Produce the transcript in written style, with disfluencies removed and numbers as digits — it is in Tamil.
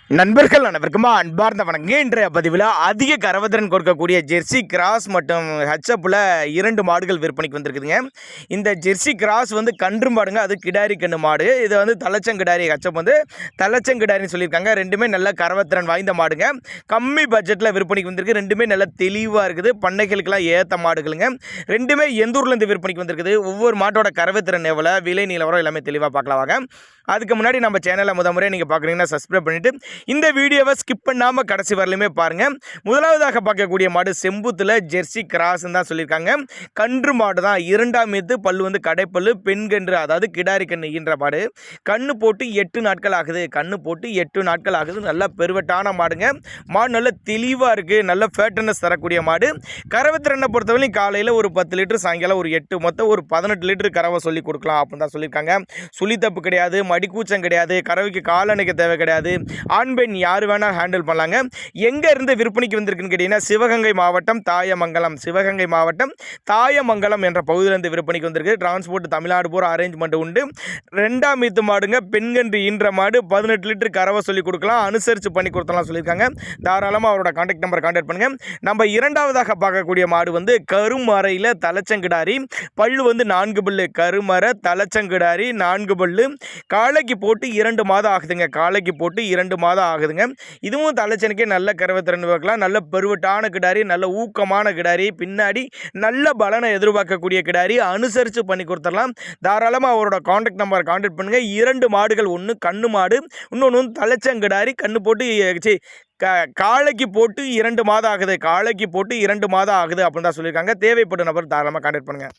நண்பர்கள் அனைவருக்குமா அன்பார்ந்த வணக்கம். இன்றைய பதிவில் அதிக கறவைத்திறன் கொடுக்கக்கூடிய ஜெர்சி கிராஸ் மற்றும் ஹெச்எப்பில் 2 மாடுகள் விற்பனைக்கு வந்திருக்குதுங்க. இந்த ஜெர்சி கிராஸ் வந்து கன்று மாடுங்க, அது கிடாரி கன்று மாடு. இது வந்து தலைச்சங்கிடாரி, ஹெச்எப் வந்து தலைச்சங்கிடாரின்னு சொல்லியிருக்காங்க. ரெண்டுமே நல்ல கறவைத்திறன் வாய்ந்த மாடுங்க. கம்மி பட்ஜெட்டில் விற்பனைக்கு வந்திருக்கு. ரெண்டுமே நல்ல தெளிவாக இருக்குது. பண்ணைகளுக்கெல்லாம் ஏற்ற மாடுகளுங்க. ரெண்டுமே எந்தூர்லேருந்து விற்பனைக்கு வந்திருக்குது. ஒவ்வொரு மாட்டோட கறவைத்திறன் எவ்வளோ, விலை நிலவரம் எல்லாமே தெளிவாக பார்க்கலாம் வாங்க. அதுக்கு முன்னாடி நம்ம சேனலை முறையாக நீங்கள் பார்க்குறீங்கன்னா சப்ஸ்கிரைப் பண்ணிவிட்டு இந்த வீடியோவை ஸ்கிப் பண்ணாமல் கடைசி வரலையுமே பாருங்கள். முதலாவதாக பார்க்கக்கூடிய மாடு செம்புத்தில் ஜெர்சி கிராஸ்ன்னு தான் சொல்லியிருக்காங்க. கன்று மாடு தான். 2ஆம் ஈத்து பல்லு வந்து கடைப்பல்லு, பெண் கன்று, அதாவது கிடாரி கன்று ஈன்ற மாடு. கண்ணு போட்டு 8 நாட்கள் ஆகுது. கண்ணு போட்டு 8 நாட்கள் ஆகுது. நல்ல பெருவட்டான மாடுங்க. மாடு நல்ல தெளிவாக இருக்குது. நல்ல ஃபேட்டனஸ் தரக்கூடிய மாடு. கறவைத்திறனை பொறுத்தவரையும் காலையில் ஒரு 10 லிட்டர், சாயங்காலம் ஒரு 8, மொத்தம் ஒரு 18 லிட்டர் கறவை சொல்லி கொடுக்கலாம் அப்படின்னு தான் சொல்லியிருக்காங்க. சுழி தப்பு கிடையாது, மடிக்கூச்சம் கிடையாது, கறவைக்கு காலணைக்க தேவை கிடையாது. ஆண் பெண் யார் வேணால் ஹேண்டில் பண்ணலாங்க. எங்கே இருந்து விற்பனைக்கு வந்திருக்குன்னு கேட்டிங்கன்னா சிவகங்கை மாவட்டம் தாயமங்கலம். சிவகங்கை மாவட்டம் தாயமங்கலம் என்ற பகுதியிலிருந்து விற்பனைக்கு வந்திருக்கு. டிரான்ஸ்போர்ட் தமிழ்நாடு பூரா அரேஞ்ச்மெண்ட் உண்டு. 2ஆம் ஈத்து மாடுங்க. பெண்கன்று ஈன்ற மாடு. 18 லிட்டர் கறவை சொல்லி கொடுக்கலாம். அனுசரித்து பண்ணி கொடுத்தலாம் சொல்லியிருக்காங்க. தாராளமாக அவரோட கான்டாக்ட் நம்பர் கான்டாக்ட் பண்ணுங்கள். நம்ம இரண்டாவதாக பார்க்கக்கூடிய மாடு வந்து கருமறையில் தலைச்சங்கிடாரி. பல்லு வந்து 4 பல்லு. கருமறை தலைச்சங்கிடாரி 4 பல்லு. காளைக்கு போட்டு 2 மாதம் ஆகுதுங்க. காளைக்கு போட்டு 2 மாதம் ஆகுதுங்க. இதுவும் தலைச்சனுக்கே நல்ல கறவைத்திறன் பார்க்கலாம். நல்ல பெருவட்டான கிடாரி, நல்ல ஊக்கமான கிடாரி, பின்னாடி நல்ல பலனை எதிர்பார்க்கக்கூடிய கிடாரி. அனுசரித்து பண்ணி கொடுத்துடலாம். தாராளமாக அவரோட கான்டாக்ட் நம்பர் கான்டாக்ட் பண்ணுங்கள். 2 மாடுகள், ஒன்று கண்ணு மாடு, இன்னொன்று தலைச்சங்கிடாரி. கண்ணு போட்டு காளைக்கு போட்டு 2 மாதம் ஆகுது. காளைக்கு போட்டு 2 மாதம் ஆகுது அப்படின்னு தான் சொல்லியிருக்காங்க. தேவைப்படும் நபர் தாராளமாக கான்டாக்ட் பண்ணுங்கள்.